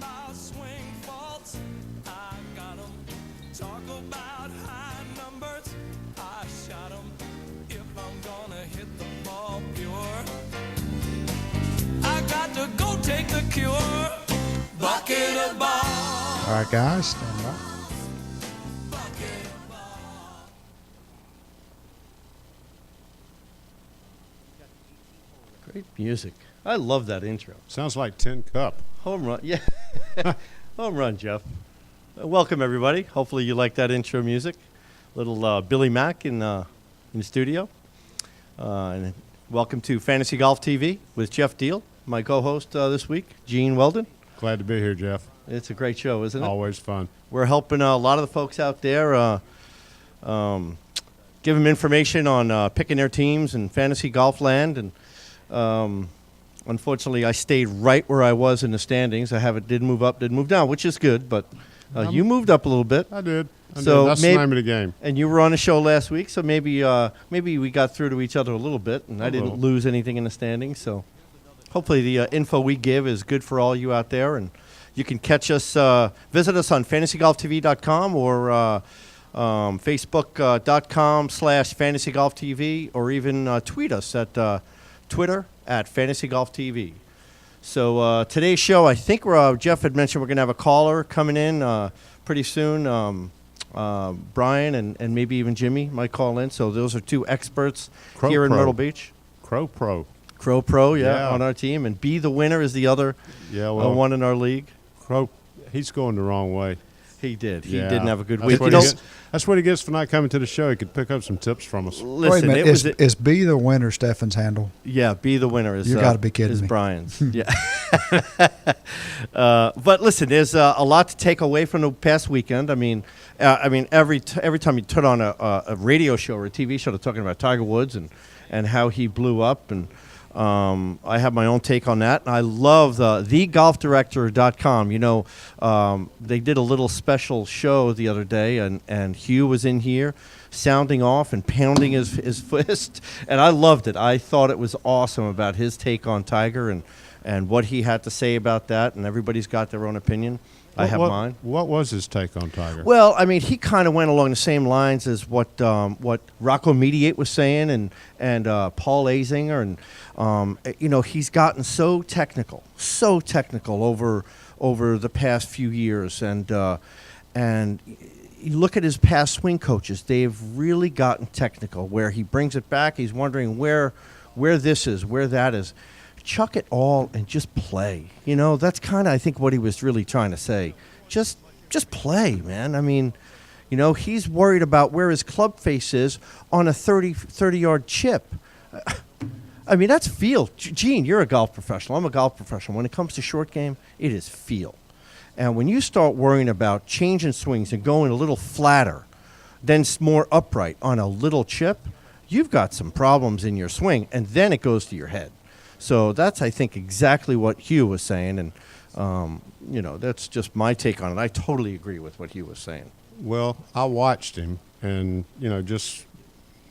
I'll swing faults, I got 'em. Talk about high numbers, I shot 'em. If I'm gonna hit the ball pure, I got to go take the cure. Bucket of ball. All right, guys, stand by. Great music. I love that intro. Sounds like Tin Cup. Home run. Yeah. Home run, Jeff. Welcome, everybody. Hopefully you like that intro music. Little Billy Mack in the studio. And welcome to Fantasy Golf TV with Jeff Diehl, my co-host this week, Gene Weldon. Glad to be here, Jeff. It's a great show, isn't it? Always fun. We're helping a lot of the folks out there give them information on picking their teams in fantasy golf land. And unfortunately, I stayed right where I was in the standings. Didn't move up, didn't move down, which is good. But you moved up a little bit. I did. That's maybe, the name of the game. And you were on a show last week, so maybe we got through to each other a little bit, and I didn't lose anything in the standings. So hopefully the info we give is good for all you out there. And you can catch us, visit us on fantasygolftv.com or facebook.com/fantasygolftv, or even tweet us at Twitter @fantasygolftv. So today's show, I think Jeff had mentioned we're going to have a caller coming in pretty soon. Brian and maybe even Jimmy might call in. So those are two experts here in Myrtle Beach. Crow Pro, yeah, on our team. And Be the Winner is the other one in our league. Crow, he's going the wrong way. He did. He Yeah. didn't have a good That's week. That's what he gets for not coming to the show. He could pick up some tips from us. Listen, Wait a minute. Is Be the Winner Stefan's handle? Yeah, Be the Winner is. You got to be kidding is me. Brian's. Yeah. But listen, there's a lot to take away from the past weekend. I mean, every time you turn on a radio show or a TV show, they're talking about Tiger Woods and how he blew up, and I have my own take on that. And I love thegolfdirector.com. You know, they did a little special show the other day, and Hugh was in here sounding off and pounding his fist, and I loved it. I thought it was awesome about his take on Tiger and what he had to say about that, and everybody's got their own opinion. I have mine. What was his take on Tiger? Well, I mean, he kind of went along the same lines as what Rocco Mediate was saying, and Paul Azinger, and he's gotten so technical over the past few years, and you look at his past swing coaches; they've really gotten technical. Where he brings it back, he's wondering where this is, where that is. Chuck it all and just play. You know, that's kind of, I think, what he was really trying to say. Just play, man. I mean, you know, he's worried about where his club face is on a 30-yard chip. I mean, that's feel. Gene, you're a golf professional. I'm a golf professional. When it comes to short game, it is feel. And when you start worrying about changing swings and going a little flatter, then more upright on a little chip, you've got some problems in your swing, and then it goes to your head. So that's, I think, exactly what Hugh was saying, and that's just my take on it. I totally agree with what Hugh was saying. Well, I watched him, and just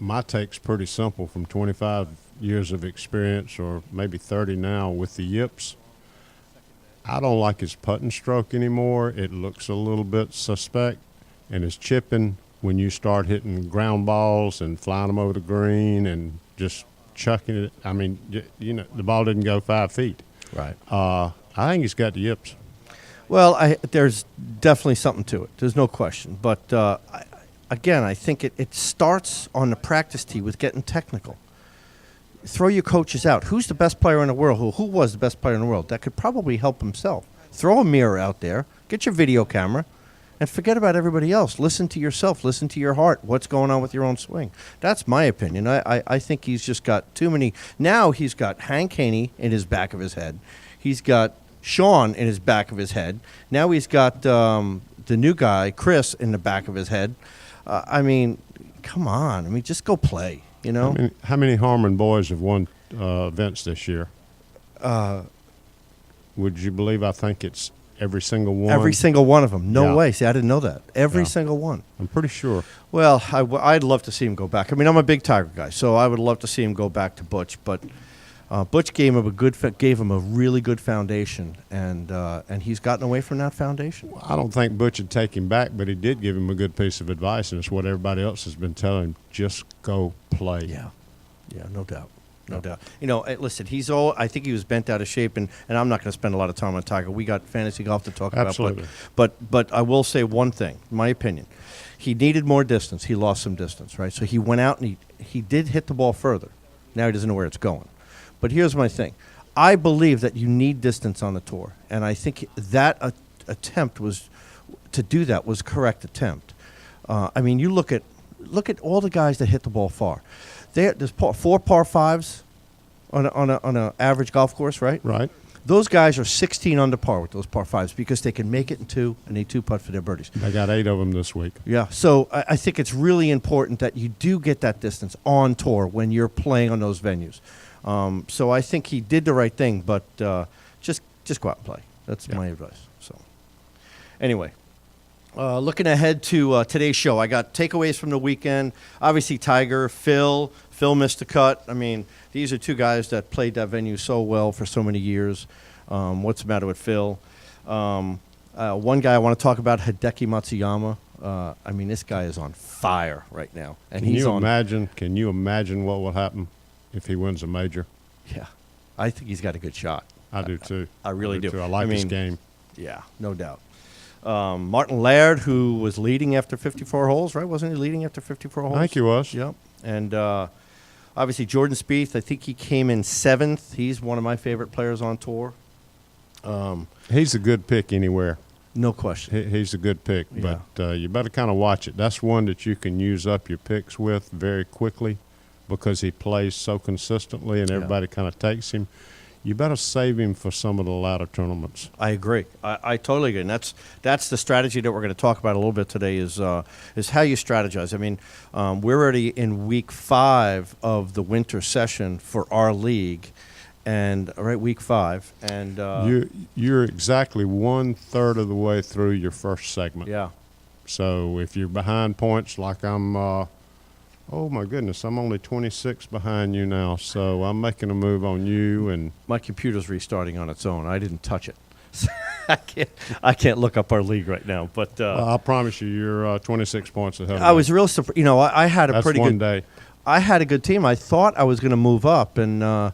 my take's pretty simple. From 25 years of experience, or maybe 30 now, with the yips, I don't like his putting stroke anymore. It looks a little bit suspect, and his chipping, when you start hitting ground balls and flying them over the green and just chucking it. I mean, the ball didn't go 5 feet. Right. I think he's got the yips. Well, there's definitely something to it. There's no question. But, I think it starts on the practice tee with getting technical. Throw your coaches out. Who's the best player in the world? Who was the best player in the world? That could probably help himself. Throw a mirror out there. Get your video camera. And forget about everybody else. Listen to yourself. Listen to your heart. What's going on with your own swing? That's my opinion. I think he's just got too many. Now he's got Hank Haney in his back of his head. He's got Sean in his back of his head. Now he's got the new guy, Chris, in the back of his head. I mean, come on. I mean, just go play, you know? How many Harmon boys have won events this year? Would you believe I think it's every single one? Every single one of them. No way. See, I didn't know that. Every single one. I'm pretty sure. Well, I'd love to see him go back. I mean, I'm a big Tiger guy, so I would love to see him go back to Butch. But Butch gave him a really good foundation, and he's gotten away from that foundation. I don't think Butch would take him back, but he did give him a good piece of advice, and it's what everybody else has been telling him: just go play. Yeah, no doubt. No doubt. Listen, I think he was bent out of shape, and I'm not going to spend a lot of time on Tiger. We got fantasy golf to talk Absolutely. about. But I will say one thing, my opinion. He needed more distance. He lost some distance, right? So he went out and he did hit the ball further. Now he doesn't know where it's going. But here's my thing. I believe that you need distance on the tour, and I think that attempt was correct attempt. You look at all the guys that hit the ball far. There's 4 par 5s on a average golf course, right? Right. Those guys are 16 under par with those par 5s because they can make it in 2 and they 2-putt for their birdies. They got 8 of them this week. Yeah, so I think it's really important that you do get that distance on tour when you're playing on those venues. So I think he did the right thing, but just go out and play. That's my advice. So anyway. Looking ahead to today's show, I got takeaways from the weekend. Obviously, Tiger, Phil. Phil missed the cut. I mean, these are 2 guys that played that venue so well for so many years. What's the matter with Phil? One guy I want to talk about, Hideki Matsuyama. This guy is on fire right now. And Can you imagine what will happen if he wins a major? Yeah, I think he's got a good shot. I do too. I really do. Too. I like his game. Yeah, no doubt. Martin Laird, who was leading after 54 holes, right? Wasn't he leading after 54 holes? I think he was. Yep. And obviously Jordan Spieth, I think he came in 7th. He's one of my favorite players on tour. He's a good pick anywhere. No question. He's a good pick, Yeah. but you better kind of watch it. That's one that you can use up your picks with very quickly because he plays so consistently and everybody kind of takes him. You better save him for some of the latter tournaments. I agree. I totally agree. And that's the strategy that we're going to talk about a little bit today is how you strategize. We're already in week 5 of the winter session for our league, and week 5, and you're exactly 1/3 of the way through your first segment. Yeah. So if you're behind points, like I'm. Oh, my goodness, I'm only 26 behind you now, so I'm making a move on you. And my computer's restarting on its own. I didn't touch it. I can't look up our league right now. But I promise you're 26 points ahead of I me. was real surprised. I had a That's pretty one good day. I had a good team. I thought I was going to move up, and I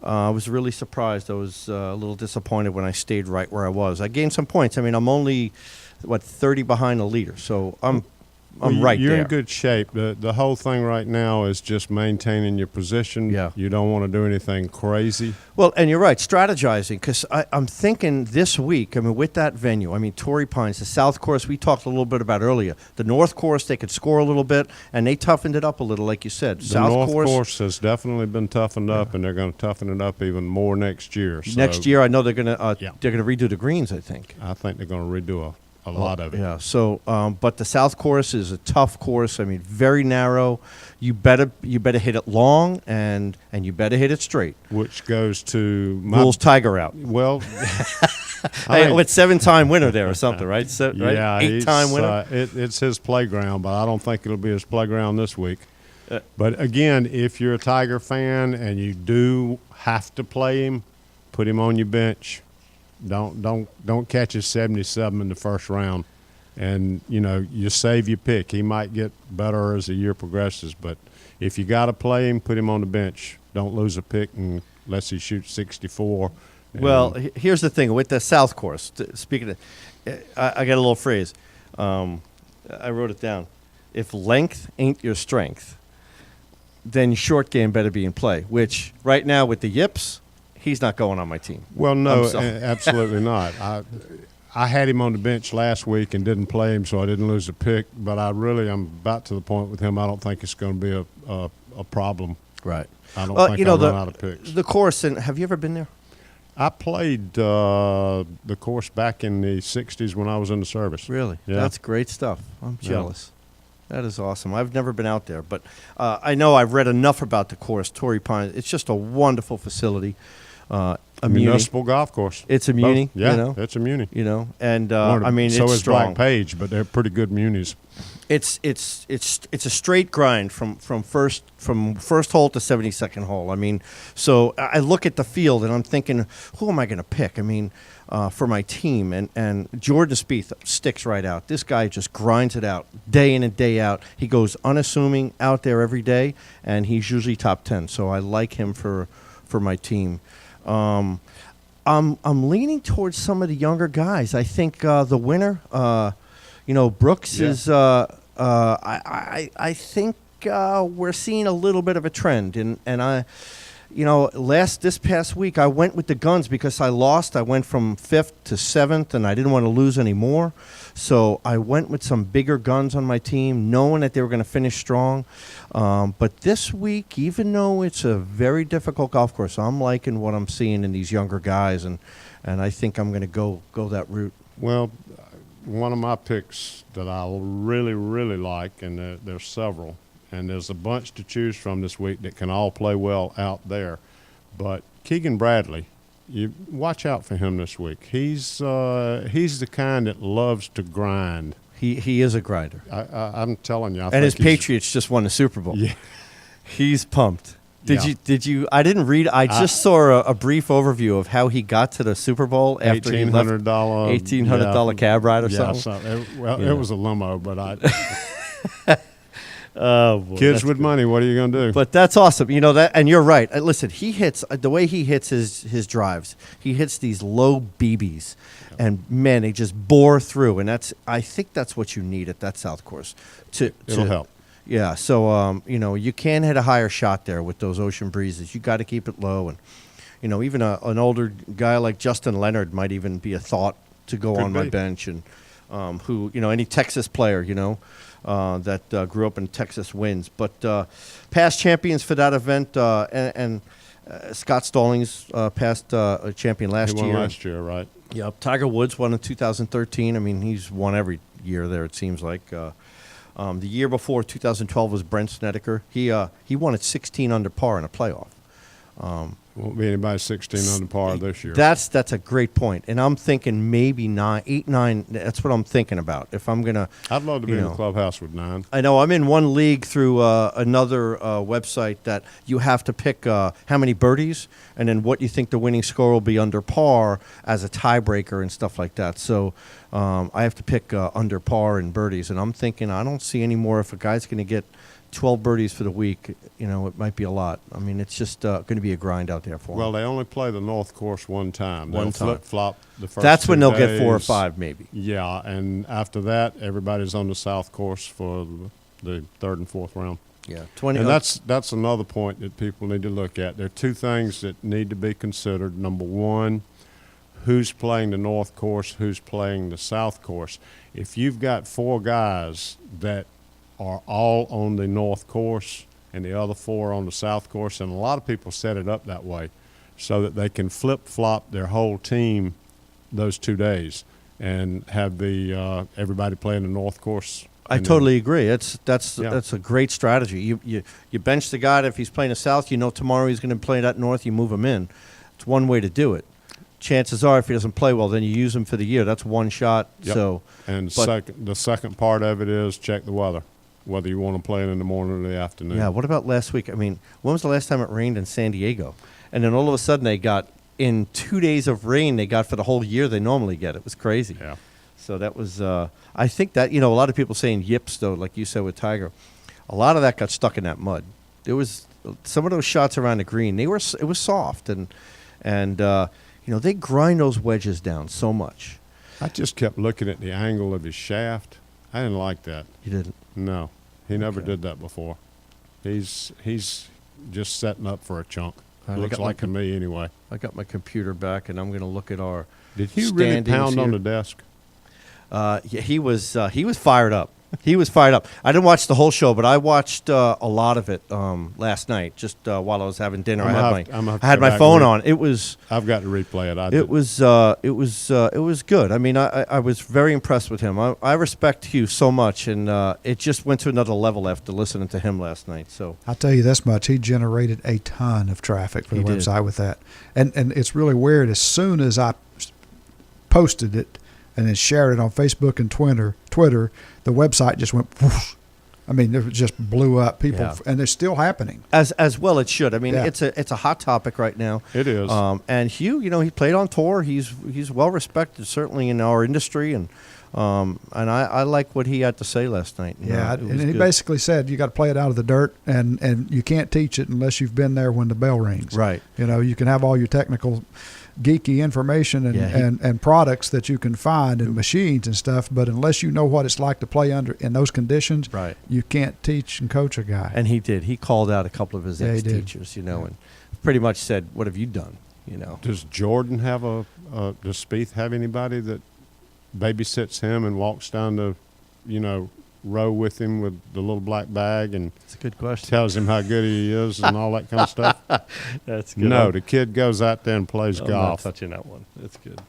was really surprised. I was a little disappointed when I stayed right where I was. I gained some points. I'm only 30 behind the leader, so I'm right You're there. in good shape. The whole thing right now is just maintaining your position. Yeah. You don't want to do anything crazy. Well, and you're right, strategizing, because I'm thinking this week, with that venue, Torrey Pines, the South Course, we talked a little bit about earlier. The North Course, they could score a little bit, and they toughened it up a little, like you said. The North Course has definitely been toughened up, and they're going to toughen it up even more next year. So Next year, I know they're going to redo the greens, I think. I think they're going to redo a lot of it. Yeah. So, but the South Course is a tough course. Very narrow. You better hit it long, and you better hit it straight. Which goes to Rules Tiger out. Well, With 7-time winner there or something, right? Right? Yeah, 8-time winner. It's his playground, but I don't think it'll be his playground this week. But again, if you're a Tiger fan and you do have to play him, put him on your bench. Don't catch his 77 in the first round, and you save your pick. He might get better as the year progresses, but if you got to play him, put him on the bench. Don't lose a pick unless he shoots 64. Well, here's the thing with the South Course. Speaking of, I got a little phrase. I wrote it down. If length ain't your strength, then short game better be in play. Which right now with the Yips, he's not going on my team. Well, no, absolutely not. I had him on the bench last week and didn't play him, so I didn't lose a pick. But I'm about to the point with him. I don't think it's going to be a problem. Right. I don't think I'll run out of picks. The course, and have you ever been there? I played the course back in the 60s when I was in the service. Really? Yeah. That's great stuff. I'm jealous. That is awesome. I've never been out there, but I know I've read enough about the course, Torrey Pines. It's just a wonderful facility. A Muni. Municipal golf course. It's a Muni. Both. Yeah, you know? it's a Muni. You know, and One of I mean, so it's is strong. Black Page, but they're pretty good munis. It's a straight grind from first hole to 72nd hole. I mean, so I look at the field and I'm thinking, who am I going to pick? I mean, for my team, and Jordan Spieth sticks right out. This guy just grinds it out day in and day out. He goes unassuming out there every day, and he's usually top 10. So I like him for my team. I'm leaning towards some of the younger guys. I think the winner, Brooks Yeah. is. I think we're seeing a little bit of a trend, and I, this past week I went with the guns because I lost. I went from 5th to 7th, and I didn't want to lose any more. So I went with some bigger guns on my team, knowing that they were going to finish strong. But this week, even though it's a very difficult golf course, I'm liking what I'm seeing in these younger guys, and I think I'm going to go that route. Well, one of my picks that I really, really like, and there's several, and there's a bunch to choose from this week that can all play well out there. But Keegan Bradley, you watch out for him this week. He's the kind that loves to grind. He is a grinder. I'm telling you. And his Patriots just won the Super Bowl. Yeah. He's pumped. Yeah. Did you? I didn't read. I just saw a brief overview of how he got to the Super Bowl after he left. $1,800 cab ride or something. It was a limo, but Oh, boy, kids with money. What are you going to do? But that's awesome. You know that, and you're right. Listen, he hits the way he hits his drives. He hits these low BBs, and man, they just bore through. And I think that's what you need at that South course. It'll help. Yeah. So you can hit a higher shot there with those ocean breezes. You got to keep it low, and even an older guy like Justin Leonard might even be a thought to go Could on my be. bench, and who any Texas player that grew up in Texas wins. But past champions for that event, and Scott Stallings past champion last He won year. last year, right? Yep. Tiger Woods won in 2013. I mean, he's won every year there, it seems like. The year before, 2012, was Brent Snedeker. He won at 16 under par in a playoff. Won't be anybody 16 under par this year. That's a great point. And I'm thinking maybe 8, 9. That's what I'm thinking about. If I'm going to. I'd love to be in the clubhouse with 9. I know. I'm in one league through another website that you have to pick how many birdies and then what you think the winning score will be under par as a tiebreaker and stuff like that. So I have to pick under par and birdies. And I'm thinking I don't see any more. If a guy's going to get 12 birdies for the week, it might be a lot. I mean, it's just going to be a grind out there for him. Well, they only play the North Course one time. One They'll time. flip-flop the first That's when 2 they'll get 4 or days. 5, maybe. Yeah, and after that, everybody's on the South Course for the 3rd and 4th round. Yeah, 20. And that's another point that people need to look at. There are 2 things that need to be considered. Number one, who's playing the North Course, who's playing the South Course. If you've got 4 guys that are all on the North Course and the other 4 on the South Course, and a lot of people set it up that way so that they can flip-flop their whole team those 2 days and have the everybody playing the North Course. I totally agree. That's Yeah. a great strategy. You bench the guy if he's playing the South. Tomorrow he's going to play that North. You move him in. It's one way to do it. Chances are, if he doesn't play well, then you use him for the year. That's one shot. Yep. So, And but- the second part of it is check the weather, whether you want to play it in the morning or the afternoon. yeah. What about last week? I mean, when was the last time it rained in San Diego? And then all of a sudden they got, in 2 days of rain, they got for the whole year they normally get. It was crazy. Yeah. So that was, I think that, a lot of people saying yips, though, like you said with Tiger. A lot of that got stuck in that mud. There was some of those shots around the green. It was soft, and they grind those wedges down so much. I just kept looking at the angle of his shaft. I didn't like that. You didn't. No, he never Okay. did that before. He's just setting up for a chunk. All right, I Looks got my like to me anyway. I got my computer back, and I'm going to look at our. Did he really standings pound on here. the desk? Yeah, he was fired up. He was fired up. I didn't watch the whole show, but I watched a lot of it last night, just while I was having dinner. I had my phone on. It was. I've got to replay it. It was good. I mean, I was very impressed with him. I respect Hugh so much, and it just went to another level after listening to him last night. So I'll tell you this much: he generated a ton of traffic for the He did. website with that, and it's really weird. As soon as I posted it and then shared it on Facebook and Twitter, the website just went whoosh. I mean, it just blew up. People, Yeah. and they're still happening. as well it should. I mean, Yeah. it's a hot topic right now. It is. And Hugh, he played on tour. He's well respected, certainly in our industry, and I like what he had to say last night. Yeah, It was and he good. basically said you got to play it out of the dirt, and you can't teach it unless you've been there when the bell rings. Right. You can have all your technical, geeky information and, Yeah, and products that you can find and machines and stuff, but unless you know what it's like to play under in those conditions, Right. you can't teach and coach a guy. And he did. He called out a couple of his Yeah, he did. ex-teachers, and pretty much said, "What have you done?" Does Jordan have does Spieth have anybody that babysits him and walks down the, row with him with the little black bag and It's a good question. tells him how good he is and all that kind of stuff? That's No, the kid goes out there and plays I'm not golf. touching that one. That's good.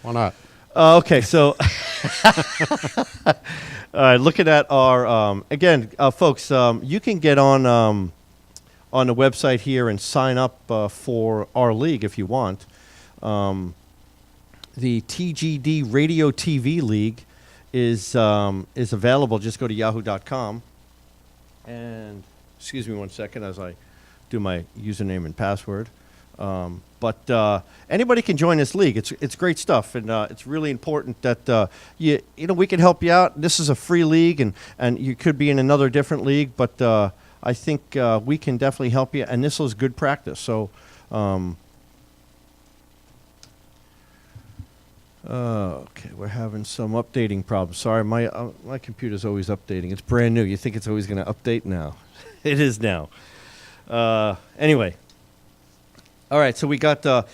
Why not? Okay, so all right, looking at our again, folks, you can get on the website here and sign up for our league if you want. The TGD Radio TV League is available. Just go to yahoo.com and excuse me one second as I do my username and password. But anybody can join this league. It's great stuff, and it's really important that we can help you out. This is a free league, and you could be in another different league, but I think we can definitely help you. And this is good practice. So, okay, we're having some updating problems. Sorry, my computer's always updating. It's brand new. You think it's always going to update now? It is now. Anyway. All right, so we got a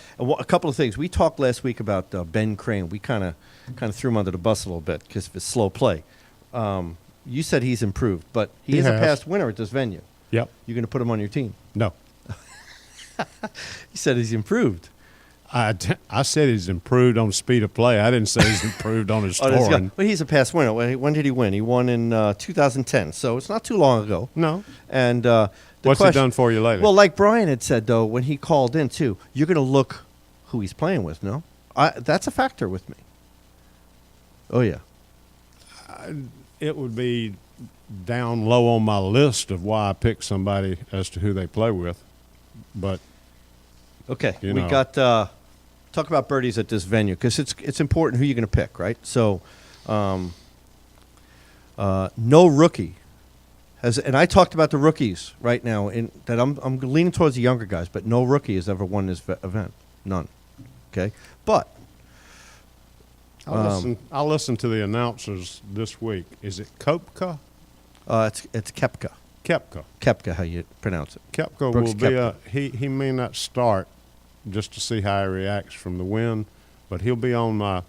couple of things. We talked last week about Ben Crane. We kind of threw him under the bus a little bit because of his slow play. You said he's improved, but he is a has. past winner at this venue. Yep. You're going to put him on your team. No. You said he's improved. I said he's improved on speed of play. I didn't say he's improved on his scoring. Well, he's a past winner. When did he win? He won in 2010, so it's not too long ago. No. And What's he done for you lately? Well, like Brian had said, though, when he called in, too, you're going to look who he's playing with, no? That's a factor with me. Oh, yeah. It would be down low on my list of why I pick somebody as to who they play with. But Okay, You we know. got talk about birdies at this venue because it's important who you're going to pick, right? So, no rookie has, and I talked about the rookies right now. In that I'm leaning towards the younger guys, but no rookie has ever won this event, none. Okay, but I'll listen to the announcers this week. Is it Kopka? it's Kepka. Kepka. Kepka, how you pronounce it? Kepka Brooks will be Koepka. he may not start just to see how he reacts from the wind, but he'll be on my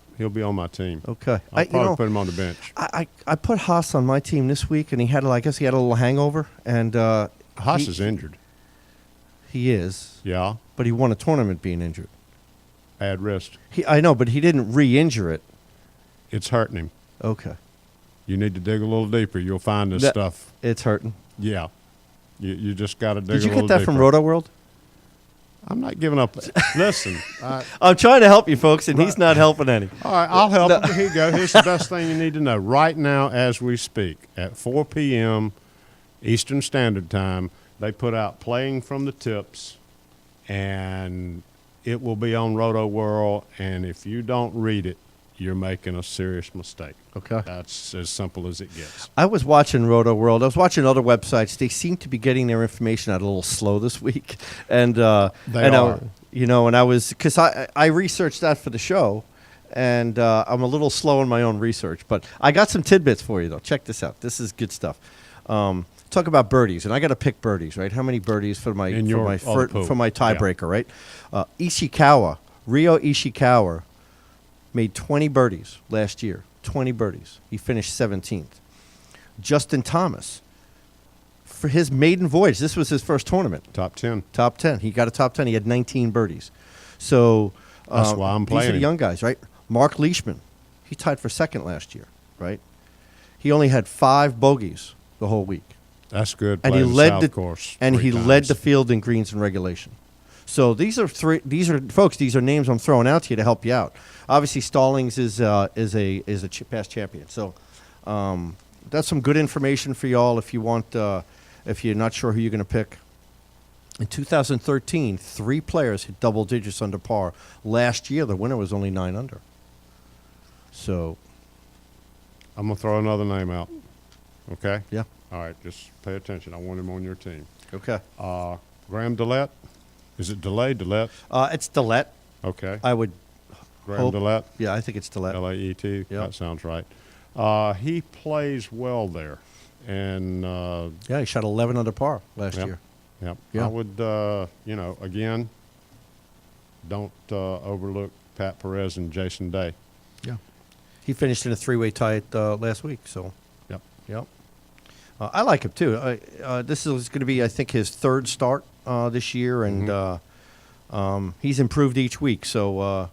team. Okay, I'll probably put him on the bench. I put Haas on my team this week, and he had, I guess he had a little hangover, and Haas is injured. He is, Yeah, but he won a tournament being injured. bad wrist. I know, but he didn't re-injure it. It's hurting him. Okay, You need to dig a little deeper. You'll find this That- stuff. it's hurting. Yeah, you just got to dig. Did you a little get that from deeper. Roto World? I'm not giving up. Listen, I'm trying to help you, folks, and he's not helping any. all right, I'll help. Here you go. Here's the best thing you need to know right now as we speak. At 4 p.m. Eastern Standard Time, they put out Playing from the Tips, and it will be on Roto World, and if you don't read it, you're making a serious mistake. Okay. That's as simple as it gets. I was watching Roto World. I was watching other websites. They seem to be getting their information out a little slow this week, and They are. and I was because I researched that for the show, and I'm a little slow in my own research, but I got some tidbits for you though. Check this out. This is good stuff. Talk about birdies, and I got to pick birdies, right? How many birdies for my In your other pool. for my tiebreaker, right? Ryo Ishikawa made 20 birdies last year. 20 birdies. He finished 17th. Justin Thomas, for his maiden voyage, this was his first tournament. Top 10. Top 10. He got a top 10. He had 19 birdies. So That's why I'm these are playing the him. young guys, right? Mark Leishman, he tied for second last year, right? He only had 5 bogeys the whole week. That's good. And he playing led South the course and 3 he times. led the field in greens and regulation. So these are folks. These are names I'm throwing out to you to help you out. Obviously, Stallings is a past champion. So that's some good information for y'all if you want. If you're not sure who you're going to pick. In 2013, 3 players hit double digits under par. Last year, the winner was only 9 under. So I'm going to throw another name out. Okay? yeah, All right, just pay attention. I want him on your team. okay. Graham Dillette. Is it Dillette? It's Dillette. Okay. I would. Graham hope- Dillette. Yeah, I think it's Dillette. L-A-E-T. Yep. That sounds right. He plays well there. And, Yeah, he shot 11 under par last Yep. year. yep. Yeah. I would, again, don't overlook Pat Perez and Jason Day. Yeah. He finished in a 3-way tie last week. So. Yep. Yep. I like him too. This is going to be, I think, his 3rd start this year, and he's improved each week. So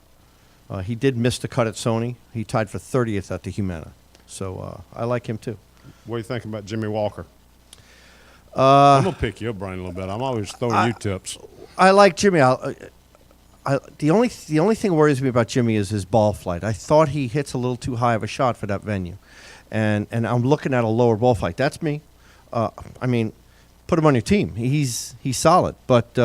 he did miss the cut at Sony. He tied for 30th at the Humana. So I like him too. What do you think about Jimmy Walker? I'm going to pick your brain a little bit. I'm always throwing you tips. I like Jimmy. The only thing that worries me about Jimmy is his ball flight. I thought he hits a little too high of a shot for that venue, and I'm looking at a lower ball flight. That's me. I mean, put him on your team. He's solid, but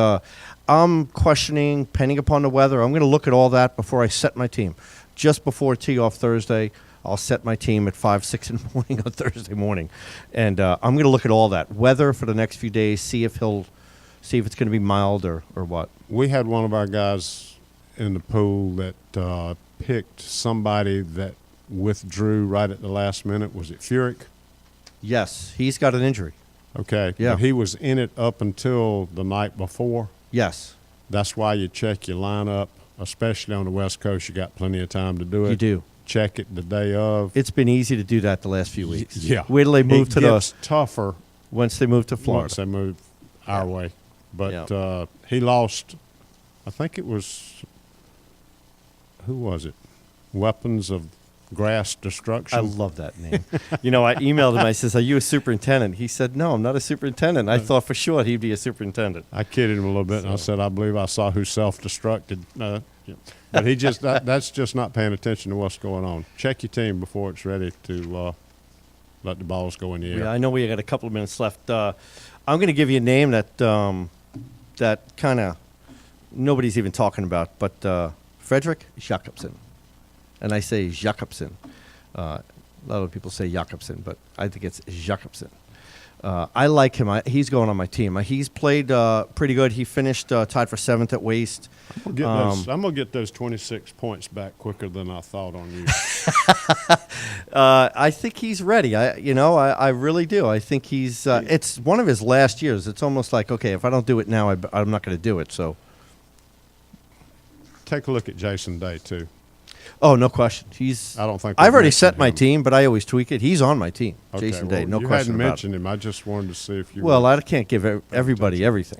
I'm questioning, depending upon the weather. I'm going to look at all that before I set my team. Just before tee off Thursday, I'll set my team at 5, 6 in the morning on Thursday morning, and I'm going to look at all that weather for the next few days. See if it's going to be mild or what. We had one of our guys in the pool that picked somebody that withdrew right at the last minute. Was it Furyk? Yes, he's got an injury. Okay. Yeah. But he was in it up until the night before. Yes, That's why you check your lineup, especially on the West Coast. You got plenty of time to do it. you do. Check it the day of. It's been easy to do that the last few weeks. Yeah. Wait till they move to gets tougher once they move to once Florida. they move our way. But Yeah. he lost, I think it was, who was it? Weapons of Grass Destruction. I love that name. I emailed him. I says, "Are you a superintendent?" He said, "No, I'm not a superintendent." I thought for sure he'd be a superintendent. I kidded him a little bit, and I said, I believe I saw who self-destructed. But he just that's just not paying attention to what's going on. Check your team before it's ready to let the balls go in the air. Yeah, I know we got a couple of minutes left. I'm going to give you a name that that kind of nobody's even talking about, but Frederick Jacobsen. And I say Jacobsen. A lot of people say Jacobsen, but I think it's Jacobsen. I like him. He's going on my team. He's played pretty good. He finished tied for 7th at Waste. I'm gonna get those 26 points back quicker than I thought on you. I think he's ready. I really do. I think he's. It's one of his last years. It's almost like, okay, if I don't do it now, I'm not going to do it. So. Take a look at Jason Day too. Oh, no question. I don't think I've we've already mentioned set my him. team, but I always tweak it. He's on my team, Okay, Jason well, Day. No you question hadn't about mentioned him. I just wanted to see if you. Well, were, I can't give everybody everything,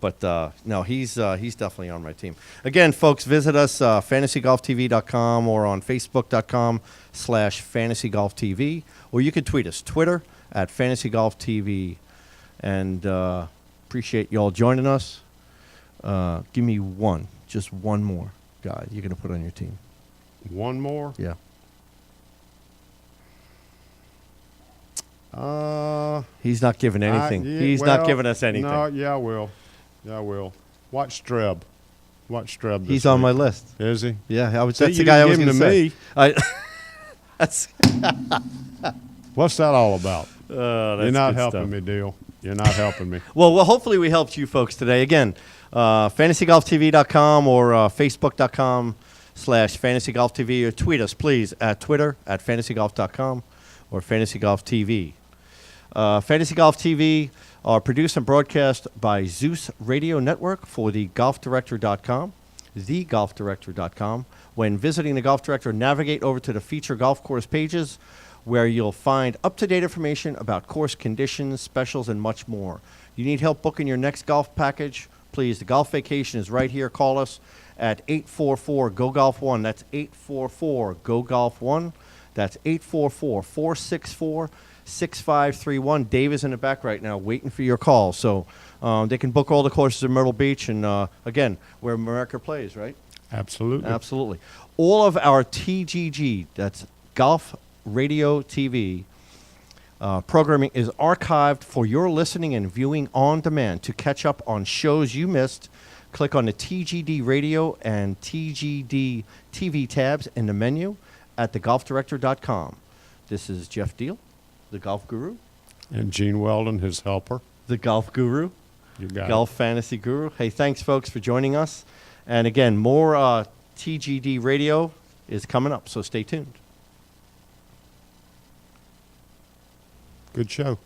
But no, he's definitely on my team. Again, folks, visit us fantasygolftv.com or on facebook.com/fantasygolftv, or you can tweet us, Twitter @fantasygolftv, and appreciate you all joining us. Give me just one more guy you're going to put on your team. one more. Yeah. He's not giving anything. He's not giving us anything. No, yeah, I will. Watch Streb. This He's on week. my list. Is he? Yeah, See, that's the you guy I didn't was give going him to to say. me. That's What's that all about? that's You're not good helping stuff. me, Diehl. You're not helping me. Well, hopefully we helped you folks today. Again, fantasygolftv.com or facebook.com/fantasygolftv, or tweet us, please, at Twitter @fantasygolf.com or fantasygolftv. Fantasy Golf TV are produced and broadcast by Zeus Radio Network for thegolfdirector.com, thegolfdirector.com. When visiting the Golf Director, navigate over to the feature golf course pages where you'll find up-to-date information about course conditions, specials, and much more. You need help booking your next golf package? Please, the golf vacation is right here. Call us at 844-GO-GOLF-1. That's 844-GO-GOLF-1. That's 844-464-6531. Dave is in the back right now waiting for your call. So they can book all the courses in Myrtle Beach and, again, where America plays, right? Absolutely. Absolutely. All of our TGG, that's Golf Radio TV, programming is archived for your listening and viewing on demand. To catch up on shows you missed, click on the TGD Radio and TGD TV tabs in the menu at thegolfdirector.com. This is Jeff Diehl, the Golf Guru. And Gene Weldon, his helper. The Golf Guru. You got Golf Fantasy Guru. Hey, thanks, folks, for joining us. And again, more TGD Radio is coming up, so stay tuned. it. Good show.